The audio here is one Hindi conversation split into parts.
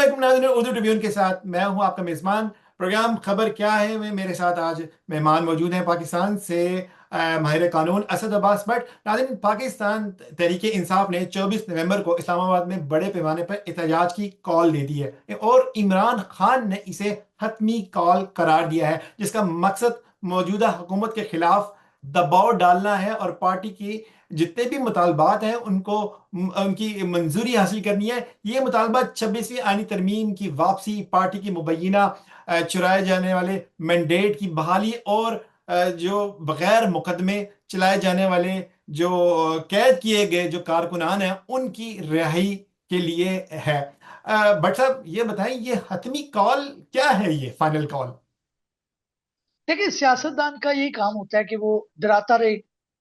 अस्सलाम नाज़रीन, उर्दू ट्रिब्यून के साथ मैं हूं आपका मेज़बान। प्रोग्राम खबर क्या है में मेरे साथ आज मेहमान मौजूद हैं पाकिस्तान से माहिर कानून असद अब्बास भट्ट। नाज़रीन, पाकिस्तान तहरीक इंसाफ ने 24 नवंबर को इस्लामाबाद में बड़े पैमाने पर एहतजाज की कॉल दे दी है और इमरान खान ने इसे हतमी कॉल करार दिया है, जिसका मकसद मौजूदा हुकूमत के खिलाफ दबाव डालना है और पार्टी की जितने भी मुतालबात हैं उनको उनकी मंजूरी हासिल करनी है। ये मुतालबा 26वीं आईनी तरमीम की वापसी, पार्टी की मुबैना चुराए जाने वाले मैंडेट की बहाली और जो बगैर मुकदमे चलाए जाने वाले जो कैद किए गए जो कारकुनान हैं उनकी रिहाई के लिए है। भट्ट साहब, ये बताएं, ये हतमी कॉल क्या है, ये फाइनल कॉल? देखिए, सियासतदान का यही काम होता है कि वो डराता रहे।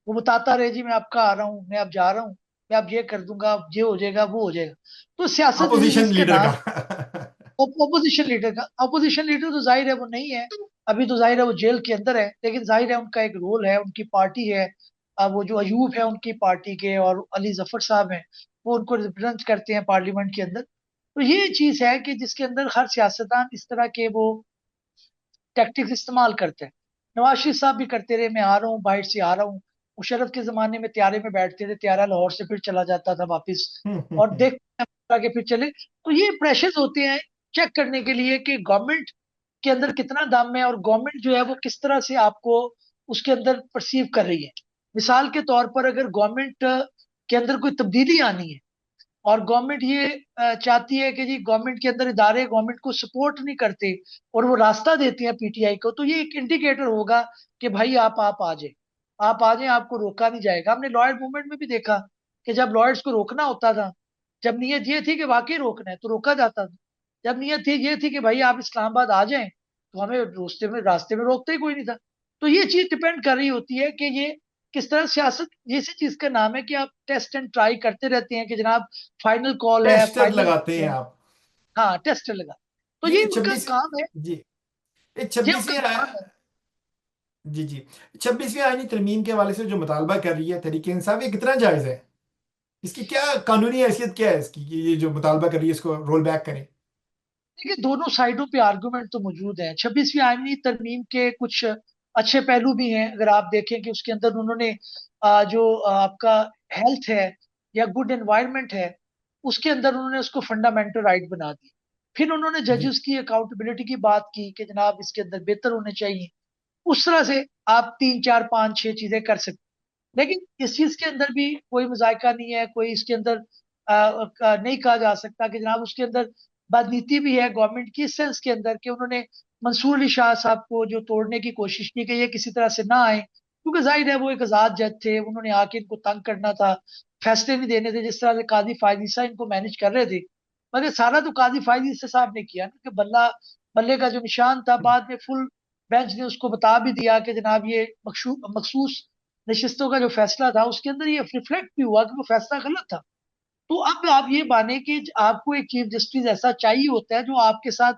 वो बताता रहे, जी मैं आपका आ रहा हूँ, मैं अब जा रहा हूँ, मैं अब ये कर दूंगा, अब ये हो जाएगा, वो हो जाएगा। तो सियासत जिस अपोजिशन जिसका लीडर नाम का। अपोजिशन लीडर का, अपोजिशन लीडर तो जाहिर है वो नहीं है। अभी तो जाहिर है वो जेल के अंदर है, लेकिन जाहिर है उनका एक रोल है, उनकी पार्टी है। अब वो जो अयूब है उनकी पार्टी के, और अली जफर साहब हैं, वो उनको रिप्रेजेंट करते हैं पार्लियामेंट के अंदर। तो ये चीज है कि जिसके अंदर हर सियासतदान इस तरह के वो टैक्टिक्स इस्तेमाल करते हैं। नवाज शरीफ साहब भी करते रहे, मैं आ रहा हूँ, बाहर से आ रहा हूँ। मुशर्रफ के जमाने में त्यारे में बैठते थे, त्यारा लाहौर से फिर चला जाता था वापिस, और देखते हैं आगे फिर चले। तो ये प्रेशर्स होते हैं चेक करने के लिए कि गवर्नमेंट के अंदर कितना दम है, और गवर्नमेंट जो है वो किस तरह से आपको उसके अंदर परसीव कर रही है। मिसाल के तौर पर अगर गवर्नमेंट के अंदर कोई तब्दीली आनी है, और गवर्नमेंट ये चाहती है कि जी गवर्नमेंट के अंदर इदारे गवर्नमेंट को सपोर्ट नहीं करते, और वो रास्ता देती हैं पीटीआई को, तो ये एक इंडिकेटर होगा कि भाई आप आ जाए, आप आ जाए, आपको रोका नहीं जाएगा। हमने लॉयड मूवमेंट में भी देखा कि जब लॉयड्स को रोकना होता था, जब नीयत ये थी कि वाकई रोकना है तो रोका जाता था। जब नीयत थी ये थी कि भाई आप इस्लामाबाद आ जाएं, तो हमें रास्ते में रोकते ही कोई नहीं था। तो ये चीज डिपेंड कर रही होती है कि ये किस तरह सियासत, इसी चीज का नाम है कि आप टेस्ट एंड ट्राई करते रहते हैं कि जनाब फाइनल कॉल है, टेस्टर फाइनल लगाते हैं है। आप? हाँ, टेस्ट लगा। तो ये ये उनका 26, काम है, जी, ये ये उनका 26वीं काम है। जी जी, 26वीं आईनी तरमीम के हवाले से जो मुतालबा कर रही है तहरीक इंसाफ, ये कितना जायज है? इसकी क्या कानूनी हैसियत क्या है इसकी कि ये जो मुतालबा कर रही है इसको रोल बैक करें? देखिए, दोनों साइडों पे आर्गुमेंट तो मौजूद है। 26वीं आईनी तरमीम के कुछ अच्छे पहलू भी हैं। अगर आप देखें कि उसके अंदर उन्होंने जो आपका हेल्थ है या गुड एनवायरनमेंट है, उसके अंदर उन्होंने उसको फंडामेंटल राइट बना दी। फिर उन्होंने जी। जजेस की अकाउंटेबिलिटी की बात की कि जनाब इसके अंदर बेहतर होने चाहिए। उस तरह से आप तीन चार पांच छह चीजें कर सकते हैं। लेकिन इस चीज के अंदर भी कोई मजायका नहीं है, कोई इसके अंदर नहीं कहा जा सकता कि जनाब उसके अंदर बदनीति भी है गवर्नमेंट की, इस सेंस के अंदर कि उन्होंने मंसूर अली शाह साहब को जो तोड़ने की कोशिश की कि ये किसी तरह से ना आए, क्योंकि जाहिर है वो एक आजाद जज थे, उन्होंने आके इनको तंग करना था, फैसले नहीं देने थे। जिस तरह से काजी फायदी साहब इनको मैनेज कर रहे थे, मगर सारा तो काजी फायदी साहब ने किया ना, कि बल्ला बल्ले का जो निशान था, बाद में फुल बेंच ने उसको बता भी दिया कि जनाब ये मखसूस नशिस्तों का जो फैसला था उसके अंदर ये रिफ्लेक्ट भी हुआ कि वो फैसला गलत था। तो अब आप ये माने कि आपको एक चीफ जस्टिस ऐसा चाहिए होता है जो आपके साथ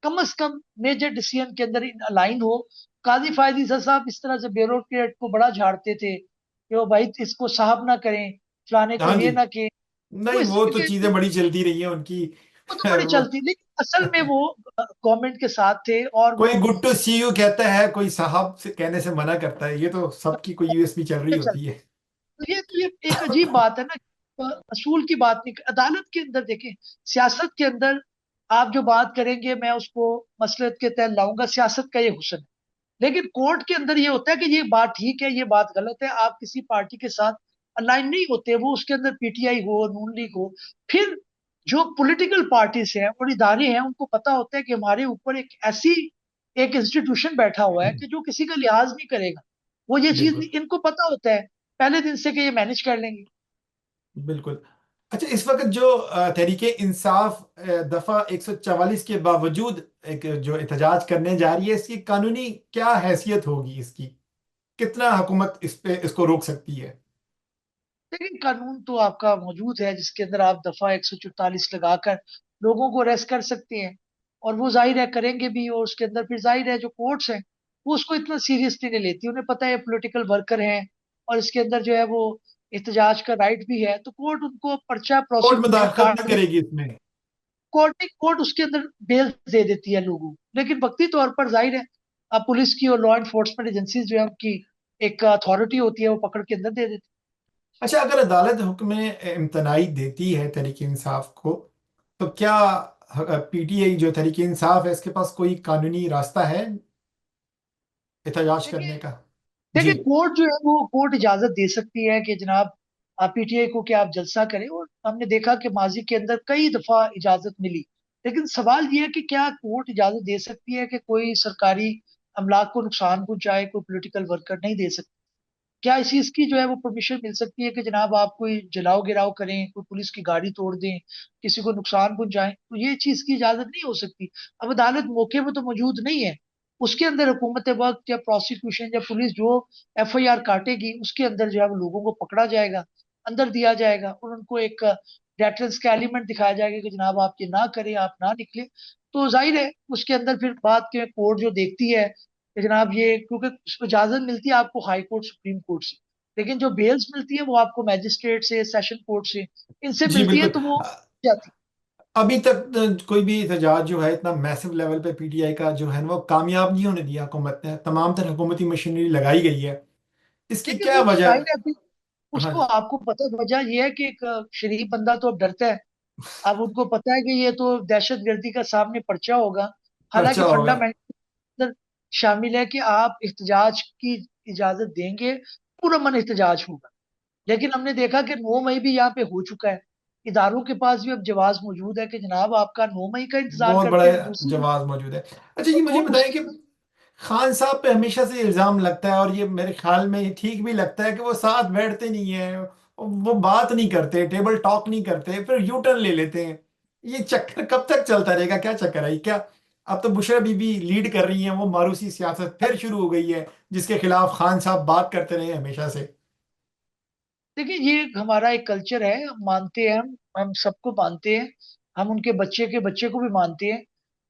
कम से कम मेजर डिसीजन के अंदर अलाइन हो। काजी फायदी साहब इस तरह से ब्यूरोक्रेट को बड़ा झाड़ते थे कि वो भाई इसको साहब ना करें, फलाने को हाँ जी। ये ना कहें। वो नहीं, इस वो तो के चीजें बड़ी चलती रही हैं उनकी। वो तो बड़ी चलती, लेकिन असल में वो गवर्नमेंट के साथ थे, और वो कोई गुड टू सी यू कहता है, कोई साहब से कहने से मना करता है, ये तो सबकी कोई यूएसपी चल रही होती चलते। है। तो ये एक अजीब बात है ना। असूल की बात नहीं, अदालत के अंदर देखें, सियासत के अंदर आप जो बात करेंगे मैं उसको मसलहत के तहत लाऊंगा, सियासत का ये हुस्न है। लेकिन कोर्ट के अंदर ये होता है कि ये बात ठीक है, ये बात गलत है, आप किसी पार्टी के साथ अलाइन नहीं होते, वो उसके अंदर पीटीआई हो, नून लीग हो। फिर जो पॉलिटिकल पार्टीज हैं और इदारे हैं, उनको पता होता है कि हमारे ऊपर एक ऐसी एक इंस्टीट्यूशन बैठा हुआ है कि जो किसी का लिहाज नहीं करेगा। वो ये चीज बिल्कुल इनको पता होता है पहले दिन से कि ये मैनेज कर लेंगे। बिल्कुल। अच्छा, इस वक्त जो तहरीके इंसाफ दफा 144 के बावजूद एक जो एहतजाज करने जा रही है, इसकी कानूनी क्या हैसियत होगी? इसकी कितना हुकूमत इस पे इसको रोक सकती है? लेकिन कानून तो आपका मौजूद है जिसके अंदर आप दफा 144 लगाकर लोगों को अरेस्ट कर सकते हैं, और वो जाहिर है करेंगे भी। और उसके अंदर फिर जाहिर है जो कोर्ट्स हैं वो उसको इतना सीरियसली नहीं लेती, उन्हें पता है पॉलिटिकल वर्कर हैं, और इसके अंदर जो है वो एहतजाज का राइट भी है, तो कोर्ट उनको पर्चा कोर्ट प्रोसिक्यूशन मुदाखलत काट नहीं दे। करेगी इसमें? कोर्ट उसके अंदर बेल दे देती है लोगों को, लेकिन वक्ती तौर पर जाहिर है अब पुलिस की और लॉ एनफोर्समेंट एजेंसीज जो है उनकी एक अथॉरिटी होती है, वो पकड़ के अंदर दे देती अच्छा, अगर अदालत हुक्म इम्तनाई देती है तहरीक इंसाफ को, तो क्या पीटीआई जो तहरीक इंसाफ है इसके पास कोई कानूनी रास्ता है एहतजाज है। देखिए करने का? जी। देखिए कोर्ट जो है वो कोर्ट इजाजत दे सकती है कि जनाब आप पीटीआई को कि आप जलसा करें, और हमने देखा कि माजी के अंदर कई दफा इजाजत मिली। लेकिन सवाल ये है कि क्या कोर्ट इजाजत दे सकती है कि कोई सरकारी अमलाक को नुकसान पहुंचाए, कोई पॉलिटिकल वर्कर नहीं दे सकता? क्या इस चीज की जो है वो परमिशन मिल सकती है कि जनाब आप कोई जलाओ गिराव करें, कोई पुलिस की गाड़ी तोड़ दें, किसी को नुकसान पहुंचाएं? तो ये चीज की इजाजत नहीं हो सकती। अब अदालत मौके पर तो मौजूद नहीं है, उसके अंदर हुकूमत वक्त या प्रोसिक्यूशन या पुलिस जो एफआईआर काटेगी उसके अंदर जो है वो लोगों को पकड़ा जाएगा, अंदर दिया जाएगा, और उनको एक डेटरेंस का एलिमेंट दिखाया जाएगा कि जनाब आप ये ना करें, आप ना निकले। तो जाहिर है उसके अंदर फिर बात के कोर्ट जो देखती है कि जनाब ये, क्योंकि उसको इजाजत मिलती है आपको हाई कोर्ट सुप्रीम कोर्ट से, लेकिन जो बेल्स मिलती है वो आपको मैजिस्ट्रेट से, सेशन कोर्ट से, इनसे जी मिलती है, बिल्कुल। तो वो जाती अभी तक कोई भी एहतजाज जो है इतना मैसिव लेवल पे पीटीआई का जो है ना वो कामयाब नहीं होने दिया हुकूमत ने। तमाम तरह हुकूमती मशीनरी लगाई गई है। इसकी लेकिन क्या वो तो वजह? जाहिर है फिर हाँ उसको जी। आपको पता, वजह ये है कि एक शरीफ बंदा तो अब डरता है। अब उनको पता है कि ये तो दहशत गर्दी का सामने पर्चा होगा। पर्चा हालांकि होगा। फंडामेंटल शामिल है कि आप इख्तिजाज की इजाजत देंगे, पुरअमन एहतजाज होगा। लेकिन हमने देखा कि 9 मई भी यहाँ पे हो चुका है, इदारों के पास भी अब जवाब मौजूद है कि जनाब आपका 9 मई का इंतजार बहुत बड़ा करते हैं, दूसरी जवाब मौजूद है। अच्छा, ये मुझे और बताएं कि उसके खान साहब पे हमेशा से इल्जाम लगता है, और ये मेरे ख्याल में ये ठीक भी लगता है, कि वो साथ बैठते नहीं है, वो बात नहीं करते, टेबल टॉक नहीं करते, फिर यू टर्न ले लेते हैं। ये चक्कर कब तक चलता रहेगा? क्या चक्कर है क्या? अब तो बुशरा बीबी लीड कर रही हैं, वो मारूसी सियासत फिर शुरू हो गई है, जिसके खिलाफ खान साहब बात करते रहे हमेशा से। देखिए ये हमारा एक कल्चर है, हम मानते हैं, हम सबको मानते हैं, हम उनके बच्चे के बच्चे को भी मानते हैं।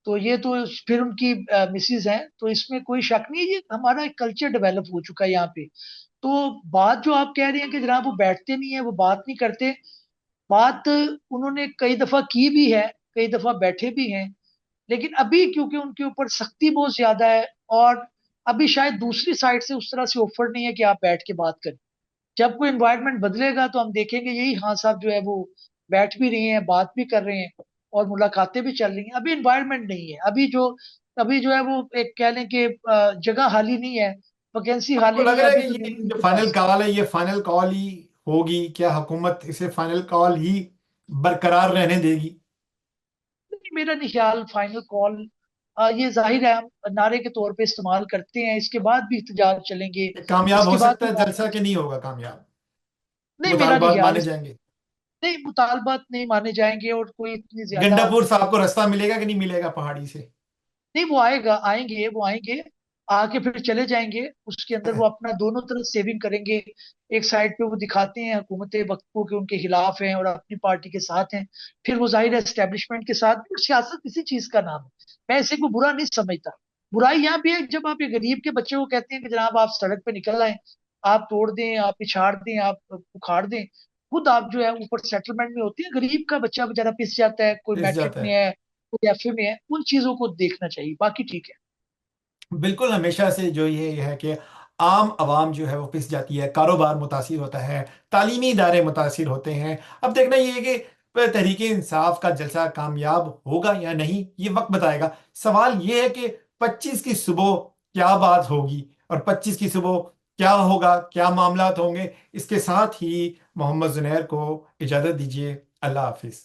तो ये तो फिर उनकी मिसेज हैं, तो इसमें कोई शक नहीं है, ये हमारा एक कल्चर डेवलप हो चुका है यहाँ पे। तो बात जो आप कह रहे हैं कि जनाब वो बैठते नहीं है, वो बात नहीं करते, बात उन्होंने कई दफा की भी है, कई दफा बैठे भी हैं। लेकिन अभी क्योंकि उनके ऊपर सख्ती बहुत ज्यादा है, और अभी शायद दूसरी साइड से उस तरह से ऑफर नहीं है कि आप बैठ के बात करें। जब कोई एनवायरनमेंट बदलेगा तो हम देखेंगे यही हाँ साहब जो है वो बैठ भी रहे हैं, बात भी कर रहे हैं, और मुलाकातें भी चल रही हैं। अभी एनवायरनमेंट नहीं है, अभी जो है वो एक कह लें कि जगह खाली नहीं है, वैकेंसी आपको खाली लग नहीं है रहा है अभी कि ये यूनियन जो के फाइनल पास। कॉल है ये फाइनल कॉल ही होगी? क्या हुकूमत इसे फाइनल कॉल ही बरकरार रहने देगी? नहीं, मेरा नहीं ख्याल फाइनल कॉल, ये जाहिर है हम नारे के तौर पे इस्तेमाल करते हैं, इसके बाद भी एहतजाज चलेंगे, ये कामयाब इसके हो बाद सकता भी है बात। जलसा, कि नहीं होगा कामयाब? नहीं मेरा नहीं मुतालबात ख्याल माने जाएंगे? नहीं, मुतालबात नहीं माने जाएंगे, और कोई इतनी ज्यादा गंडापुर साहब को रास्ता मिलेगा कि नहीं मिलेगा पहाड़ी से? नहीं। वो आएंगे, आके फिर चले जाएंगे। उसके अंदर वो अपना दोनों तरफ सेविंग करेंगे। एक साइड पे वो दिखाते हैं हुकूमत वक्त को कि उनके खिलाफ हैं और अपनी पार्टी के साथ हैं, फिर वो जाहिर है एस्टेब्लिशमेंट के साथ भी। और सियासत इसी चीज का नाम है, मैं इसे को बुरा नहीं समझता। बुराई यहाँ भी है जब आप ये गरीब के बच्चे को कहते हैं कि जनाब आप सड़क पे निकल आए, आप तोड़ दें, आप पिछाड़ दें, आप उखाड़ दें। खुद आप जो है ऊपर सेटलमेंट में होती है, गरीब का बच्चा बेचारा पिस जाता है, कोई पिस मैट्रिक जाता में है। है, कोई एफए में है, उन चीजों को देखना चाहिए, बाकी ठीक है। बिल्कुल, हमेशा से जो ये है कि आम आवाम जो है वो पिस जाती है, कारोबार मुतासिर होता है, तालीमी इदारे मुतासिर होते हैं। अब देखना ये है कि तहरीक इंसाफ का जलसा कामयाब होगा या नहीं, ये वक्त बताएगा। सवाल ये है कि 25 की सुबह क्या बात होगी, और 25 की सुबह क्या होगा, क्या मामलात होंगे। इसके साथ ही मोहम्मद जुनैर को इजाज़त दीजिए। अल्लाह हाफिज।